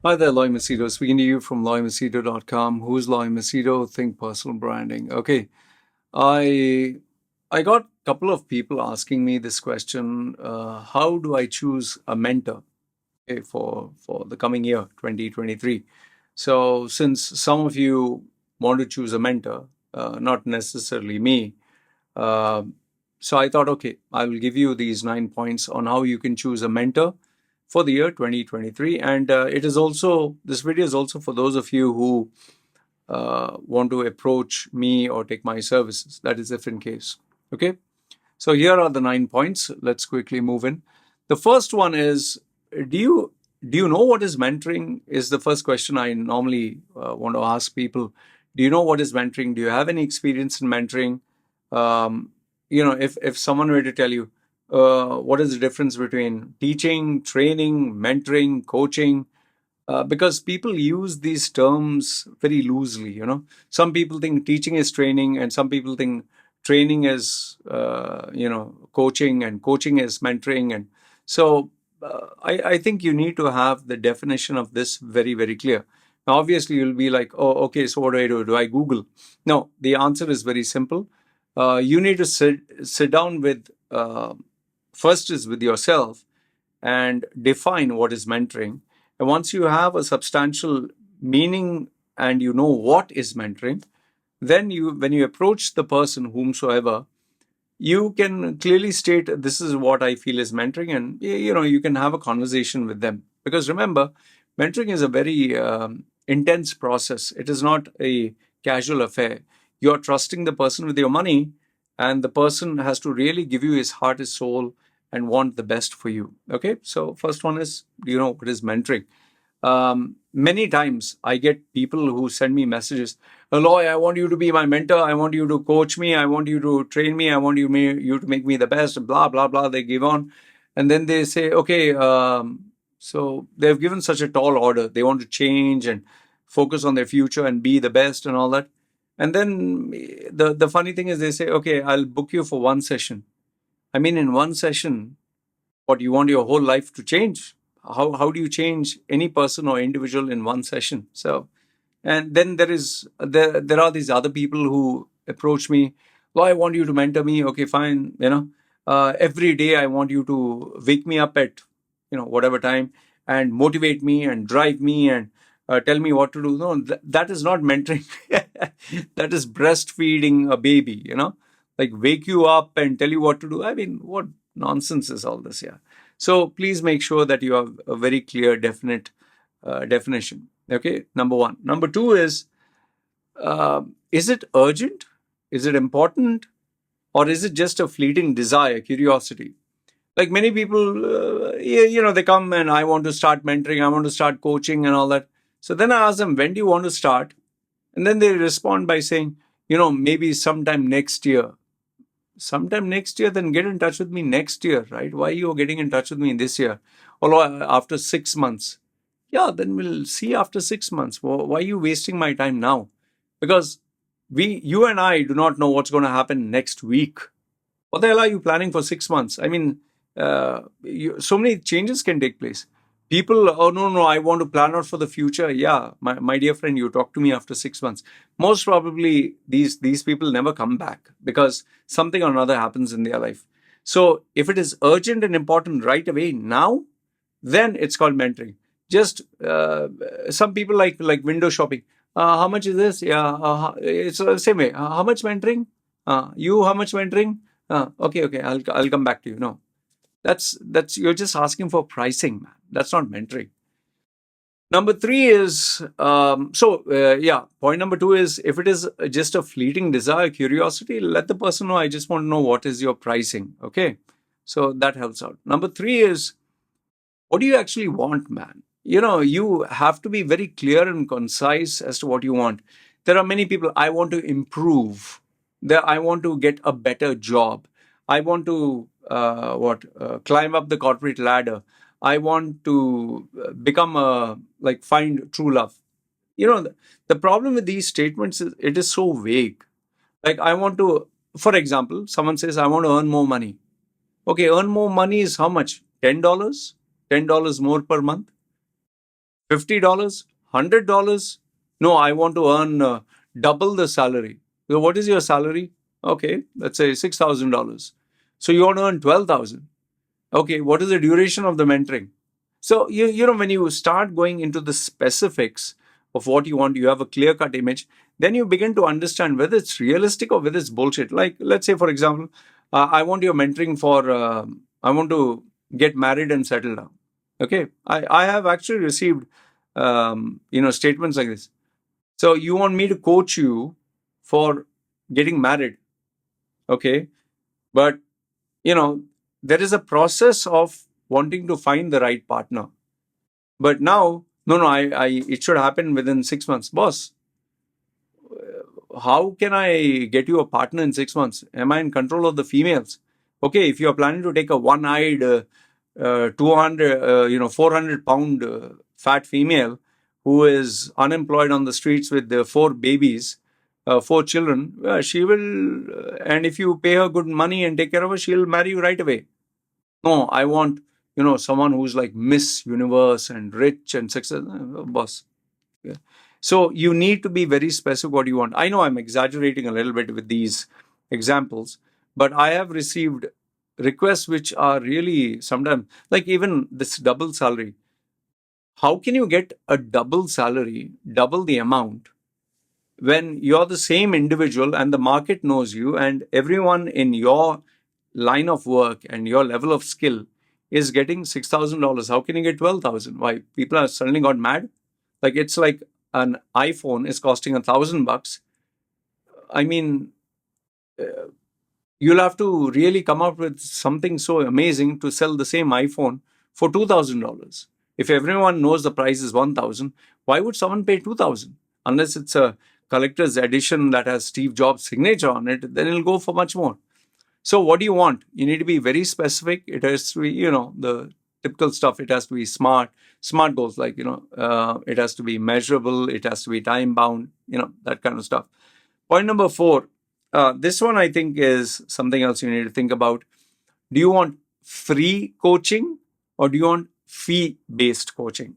Hi there, Loy Machedo. Speaking to you from loymachedo.com. Who's Loy Machedo? Think personal branding. Okay. I I got a couple of people asking me this question. How do I choose a mentor, okay, for the coming year, 2023? So since some of you want to choose a mentor, not necessarily me, uh, so I thought, okay, I will give you these 9 points on how you can choose a mentor for the year 2023. And this video is also for those of you who want to approach me or take my services. That is if in case. Okay. So here are the 9 points. Let's quickly move in. The first one is, do you do you know what is mentoring? Is the first question I normally want to ask people. Do you know what is mentoring? Do you have any experience in mentoring? Um, if someone were to tell you, what is the difference between teaching, training, mentoring, coaching? Because people use these terms very loosely. Some people think teaching is training, and some people think training is coaching, and coaching is mentoring. And so I think you need to have the definition of this very, very clear. Now, obviously, you'll be like, oh, okay, so what do I do? Do I Google? No, the answer is very simple. You need to sit down with, first is with yourself, and define what is mentoring. And once you have a substantial meaning and you know what is mentoring, then when you approach the person, whomsoever, you can clearly state, this is what I feel is mentoring, and you can have a conversation with them. Because remember, mentoring is a very intense process. It is not a casual affair. You're trusting the person with your money, and the person has to really give you his heart, his soul, and want the best for you. Okay, so first one is, do you know what is mentoring? Many times I get people who send me messages, Loy, I want you to be my mentor. I want you to coach me. I want you to train me. I want you to make me the best, blah, blah, blah. They give on. And then they say, okay, so they've given such a tall order. They want to change and focus on their future and be the best and all that. And then the funny thing is they say, okay, I'll book you for one session. I mean, in one session, what, you want your whole life to change? How do you change any person or individual in one session? So, and then there are these other people who approach me. Well, I want you to mentor me. Okay, fine. Every day I want you to wake me up at whatever time and motivate me and drive me and tell me what to do. No, that is not mentoring. That is breastfeeding a baby. Like wake you up and tell you what to do. I mean, what nonsense is all this? Yeah. So please make sure that you have a very clear, definite definition. Okay, number one. Number two is it urgent? Is it important? Or is it just a fleeting desire, curiosity? Like many people, they come and I want to start mentoring, I want to start coaching and all that. So then I ask them, when do you want to start? And then they respond by saying, maybe sometime next year. Sometime next year, then get in touch with me next year, right? Why are you getting in touch with me this year? Or after 6 months. Yeah, then we'll see after 6 months. Why are you wasting my time now? Because you and I do not know what's going to happen next week. What the hell are you planning for 6 months? I mean, so many changes can take place. People, oh no, I want to plan out for the future. Yeah, my dear friend, you talk to me after 6 months. Most probably, these people never come back because something or another happens in their life. So if it is urgent and important right away now, then it's called mentoring. Just some people like window shopping. How much is this? Yeah, it's the same way. How much mentoring? You how much mentoring? Okay, I'll come back to you. No, that's you're just asking for pricing, man. That's not mentoring. Number three is point number two is, if it is just a fleeting desire, curiosity, let the person know. I just want to know what is your pricing. Okay, so that helps out. Number three is, what do you actually want, man? You have to be very clear and concise as to what you want. There are many people, I want to improve. I want to get a better job. I want to climb up the corporate ladder. I want to become find true love. The problem with these statements is it is so vague. Like, I want to, for example, someone says, I want to earn more money. Okay, earn more money is how much? $10? $10 more per month? $50? $100? No, I want to earn double the salary. So what is your salary? Okay, let's say $6,000. So you want to earn 12,000. Okay, what is the duration of the mentoring? So when you start going into the specifics of what you want, you have a clear cut image. Then you begin to understand whether it's realistic or whether it's bullshit. Like, let's say, for example, I want your mentoring for I want to get married and settle down. Okay, I have actually received statements like this. So you want me to coach you for getting married? Okay, but there is a process of wanting to find the right partner. But now, no, it should happen within 6 months. Boss, how can I get you a partner in 6 months? Am I in control of the females? Okay, if you are planning to take a one-eyed, 200, 400-pound fat female who is unemployed on the streets with 4 babies, 4 children, she will, and if you pay her good money and take care of her, she'll marry you right away. No, I want, someone who's like Miss Universe and rich and successful. Boss. Yeah. So you need to be very specific what you want. I know I'm exaggerating a little bit with these examples, but I have received requests which are really sometimes like even this double salary. How can you get a double salary, double the amount, when you're the same individual and the market knows you and everyone in your line of work and your level of skill is getting $6,000? How can you get 12,000? Why? People are suddenly got mad. Like it's like an iPhone is costing $1,000. I mean, you'll have to really come up with something so amazing to sell the same iPhone for $2,000. If everyone knows the price is 1,000, why would someone pay 2,000? Unless it's a collector's edition that has Steve Jobs' signature on it, then it'll go for much more. So what do you want? You need to be very specific. It has to be, the typical stuff. It has to be smart goals, like, it has to be measurable. It has to be time bound, that kind of stuff. Point number 4, this one I think is something else you need to think about. Do you want free coaching or do you want fee-based coaching?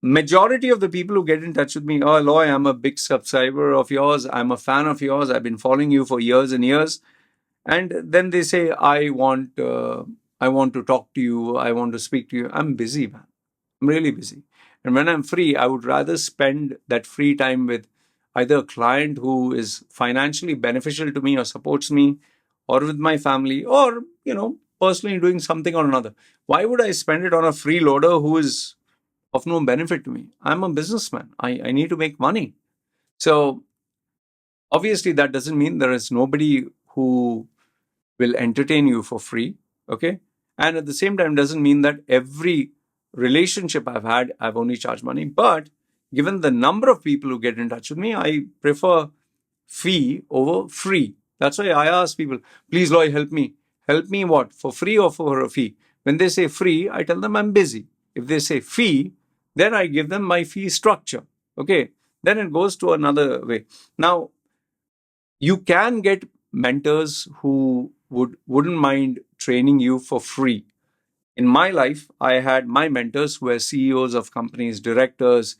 Majority of the people who get in touch with me, oh, Loy, I'm a big subscriber of yours. I'm a fan of yours. I've been following you for years and years. And then they say, I want to talk to you. I want to speak to you. I'm busy, man. I'm really busy. And when I'm free, I would rather spend that free time with either a client who is financially beneficial to me or supports me, or with my family, or, personally doing something or another. Why would I spend it on a freeloader who is of no benefit to me? I'm a businessman. I need to make money. So obviously that doesn't mean there is nobody who will entertain you for free. Okay. And at the same time, doesn't mean that every relationship I've had, I've only charged money. But given the number of people who get in touch with me, I prefer fee over free. That's why I ask people, please, Loy, help me. Help me what? For free or for a fee? When they say free, I tell them I'm busy. If they say fee, then I give them my fee structure. Okay. Then it goes to another way. Now, you can get mentors who wouldn't mind training you for free. In my life, I had my mentors who were CEOs of companies, directors,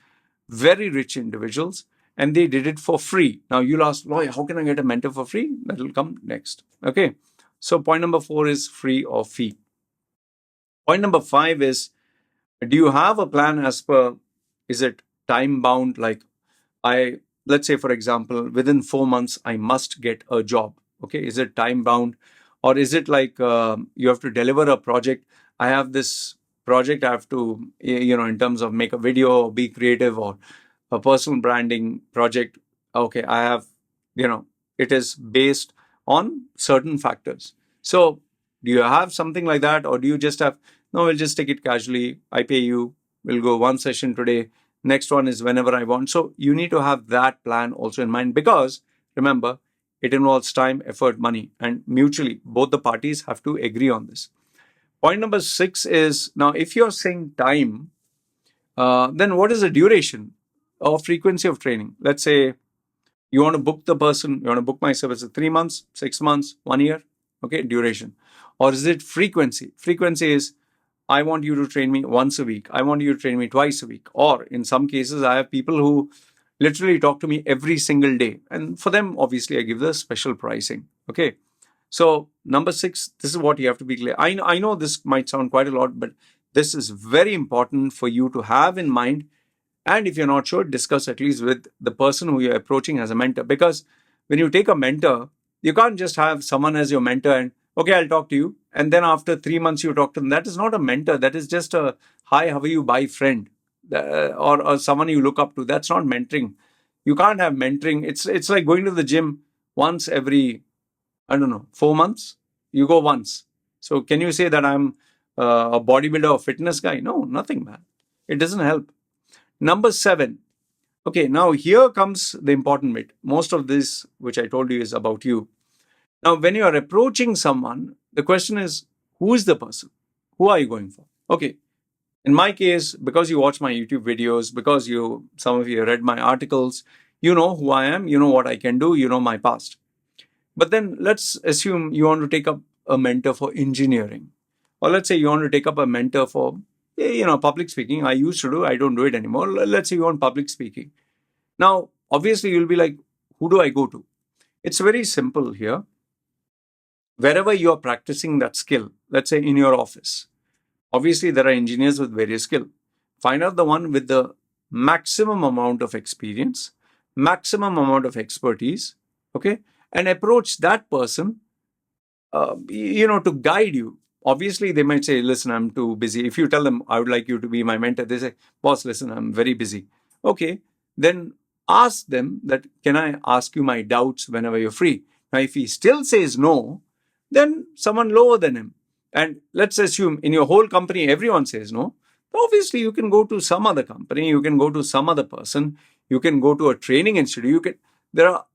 very rich individuals, and they did it for free. Now you'll ask, Loy, how can I get a mentor for free? That will come next. Okay. So point number 4 is free or fee. Point number 5 is, do you have a plan as per, is it time bound? Like let's say, for example, within 4 months, I must get a job. Okay. Is it time bound? Or is it like you have to deliver a project? I have this project I have to, in terms of make a video or be creative or a personal branding project. Okay. I have, it is based on certain factors. So do you have something like that? Or do you just have, no, we'll just take it casually. I pay you. We'll go one session today. Next one is whenever I want. So you need to have that plan also in mind, because remember, it involves time, effort, money, and mutually both the parties have to agree on this. Point number 6 is, now if you're saying time, then what is the duration or frequency of training? Let's say you want to book the person, you want to book my service 3 months, 6 months, 1 year, okay, duration. Or is it frequency? Frequency is I want you to train me once a week. I want you to train me twice a week. Or in some cases, I have people who literally talk to me every single day. And for them, obviously, I give the special pricing. Okay. So number 6, this is what you have to be clear. I know this might sound quite a lot, but this is very important for you to have in mind. And if you're not sure, discuss at least with the person who you're approaching as a mentor. Because when you take a mentor, you can't just have someone as your mentor and, okay, I'll talk to you. And then after 3 months, you talk to them. That is not a mentor. That is just a, hi, how are you, bye friend, or someone you look up to. That's not mentoring. You can't have mentoring. It's like going to the gym once every, I don't know, 4 months. You go once. So can you say that I'm a bodybuilder or fitness guy? No, nothing, man. It doesn't help. Number 7. Okay, now here comes the important bit. Most of this, which I told you, is about you. Now, when you are approaching someone, the question is, who is the person? Who are you going for? Okay, in my case, because you watch my YouTube videos, because some of you read my articles, you know who I am, you know what I can do, you know my past. But then let's assume you want to take up a mentor for engineering. Or let's say you want to take up a mentor for, public speaking. I used to do, I don't do it anymore. Let's say you want public speaking. Now, obviously, you'll be like, who do I go to? It's very simple here. Wherever you are practicing that skill, let's say in your office, obviously there are engineers with various skill. Find out the one with the maximum amount of experience, maximum amount of expertise, okay, and approach that person, to guide you. Obviously, they might say, listen, I'm too busy. If you tell them, I would like you to be my mentor, they say, boss, listen, I'm very busy. Okay, then ask them that, can I ask you my doubts whenever you're free? Now, if he still says no, then someone lower than him. And let's assume in your whole company, everyone says no. Obviously, you can go to some other company, you can go to some other person, you can go to a training institute. There are,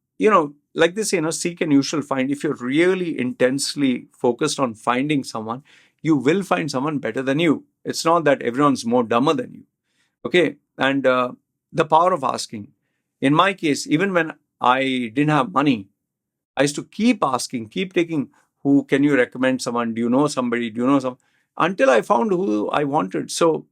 like this, seek and you shall find. If you're really intensely focused on finding someone, you will find someone better than you. It's not that everyone's more dumber than you. Okay. And the power of asking. In my case, even when I didn't have money, I used to keep asking, keep taking, who can you recommend someone? Do you know somebody? Do you know some? Until I found who I wanted. So,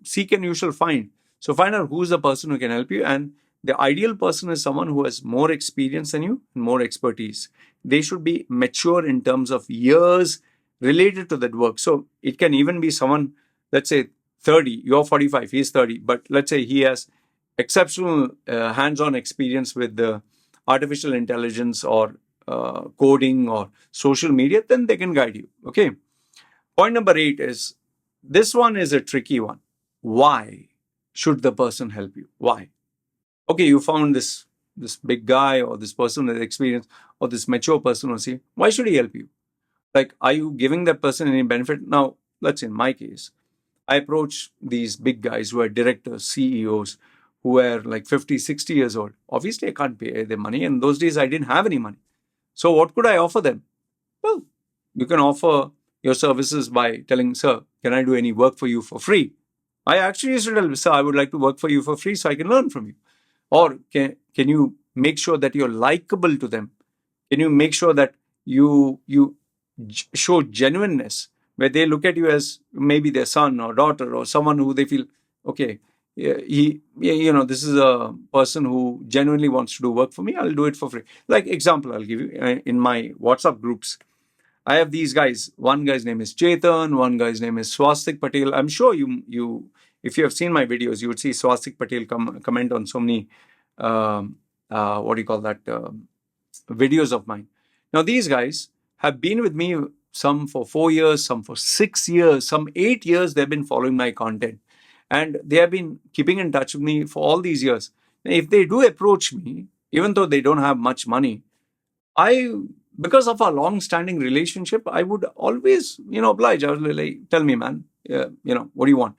seek and you shall find. So find out who's the person who can help you. And the ideal person is someone who has more experience than you and more expertise. They should be mature in terms of years related to that work. So it can even be someone, let's say 30, you're 45, he's 30, but let's say he has exceptional hands-on experience with the artificial intelligence or coding or social media, then they can guide you. Okay. Point number 8 is, this one is a tricky one. Why should the person help you? Why? Okay, you found this big guy or this person with experience or this mature person or see, why should he help you? Like, are you giving that person any benefit? Now, let's say in my case, I approach these big guys who are directors, CEOs, who are like 50, 60 years old. Obviously, I can't pay them money. And those days, I didn't have any money. So what could I offer them? Well, you can offer your services by telling, sir, can I do any work for you for free? I actually used to tell, sir, I would like to work for you for free so I can learn from you. Or can you make sure that you're likable to them? Can you make sure that you show genuineness, where they look at you as maybe their son or daughter or someone who they feel, okay, this is a person who genuinely wants to do work for me. I'll do it for free. Like example, I'll give you in my WhatsApp groups. I have these guys. One guy's name is Chetan. One guy's name is Swastik Patel. I'm sure you if you have seen my videos, you would see Swastik Patel comment on so many, videos of mine. Now, these guys have been with me, some for 4 years, some for 6 years, some 8 years. They've been following my content. And they have been keeping in touch with me for all these years. If they do approach me, even though they don't have much money, because of our long-standing relationship, I would always, oblige. I was like, tell me, man, what do you want?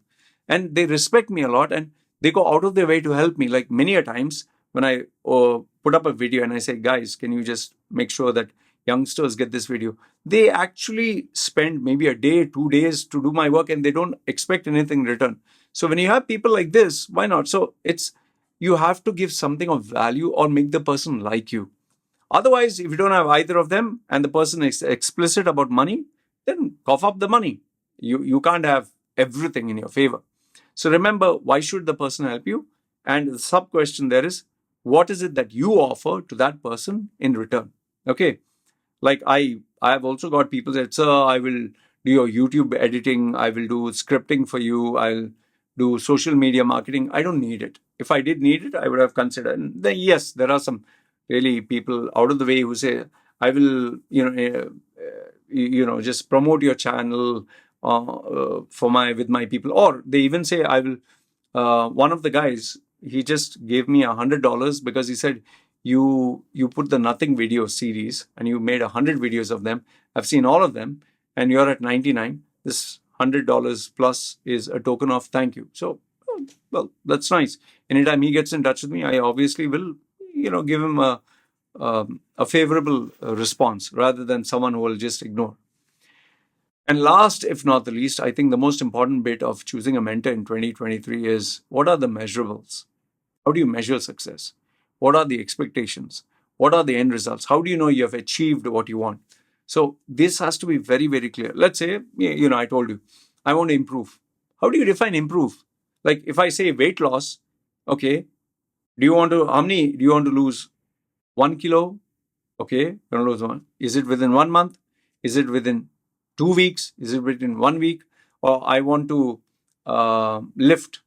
And they respect me a lot and they go out of their way to help me. Like many a times when I put up a video and I say, guys, can you just make sure that youngsters get this video? They actually spend maybe a day, 2 days to do my work and they don't expect anything in return. So when you have people like this, why not? So you have to give something of value or make the person like you. Otherwise, if you don't have either of them and the person is explicit about money, then cough up the money. You can't have everything in your favor. So remember, why should the person help you? And the sub question there is, what is it that you offer to that person in return? Okay. Like I have also got people that, sir, I will do your YouTube editing, I will do scripting for you, I'll do social media marketing. I don't need it. If I did need it, I would have considered. And then yes, there are some really people out of the way who say, I will, just promote your channel with my people, or they even say, I will. One of the guys, he just gave me $100 because he said, you put the Nothing video series and you made 100 videos of them. I've seen all of them, and you're at 99. This $100 plus is a token of thank you. So, well, that's nice. Anytime he gets in touch with me, I obviously will, give him a favorable response rather than someone who will just ignore. And last, if not the least, I think the most important bit of choosing a mentor in 2023 is, what are the measurables? How do you measure success? What are the expectations? What are the end results? How do you know you have achieved what you want? So this has to be very, very clear. Let's say, I told you, I want to improve. How do you define improve? Like if I say weight loss, okay, how many do you want to lose? 1 kilo? Okay, you're going to lose one. Is it within 1 month? Is it within 2 weeks? Is it within 1 week? Or I want to lift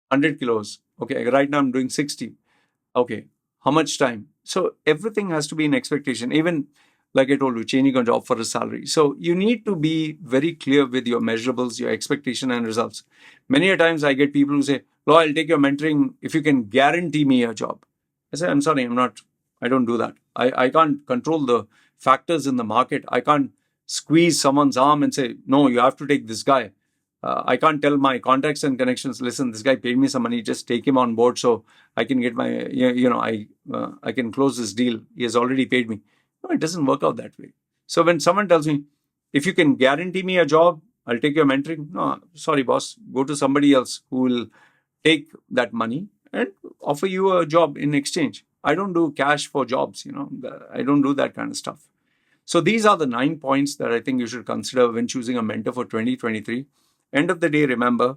100 kilos. Okay, right now I'm doing 60. Okay, how much time? So everything has to be in expectation. Even like I told you, changing a job for a salary. So you need to be very clear with your measurables, your expectation and results. Many a times I get people who say, Loy, I'll take your mentoring if you can guarantee me a job. I say, I'm sorry, I don't do that. I can't control the factors in the market. I can't squeeze someone's arm and say, no, you have to take this guy. I can't tell my contacts and connections, listen, this guy paid me some money, just take him on board so I can get my, I can close this deal. He has already paid me. No, it doesn't work out that way. So when someone tells me, if you can guarantee me a job, I'll take your mentoring. No, sorry, boss, go to somebody else who will take that money and offer you a job in exchange. I don't do cash for jobs, I don't do that kind of stuff. So these are the 9 points that I think you should consider when choosing a mentor for 2023. End of the day, remember,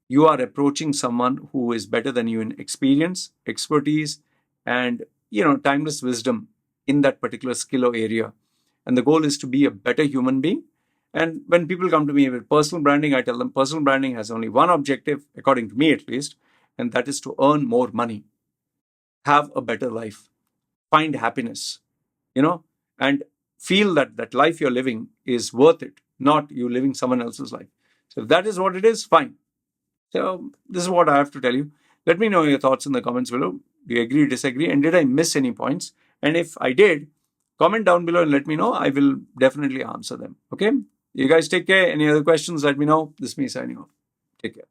you are approaching someone who is better than you in experience, expertise, and timeless wisdom in that particular skill or area. And the goal is to be a better human being. And when people come to me with personal branding, I tell them personal branding has only one objective, according to me at least, and that is to earn more money, have a better life, find happiness, and feel that life you're living is worth it, not you living someone else's life. So if that is what it is, fine. So this is what I have to tell you. Let me know your thoughts in the comments below. Do you agree, disagree? And did I miss any points? And if I did, comment down below and let me know. I will definitely answer them. Okay? You guys take care. Any other questions, let me know. This is me signing off. Take care.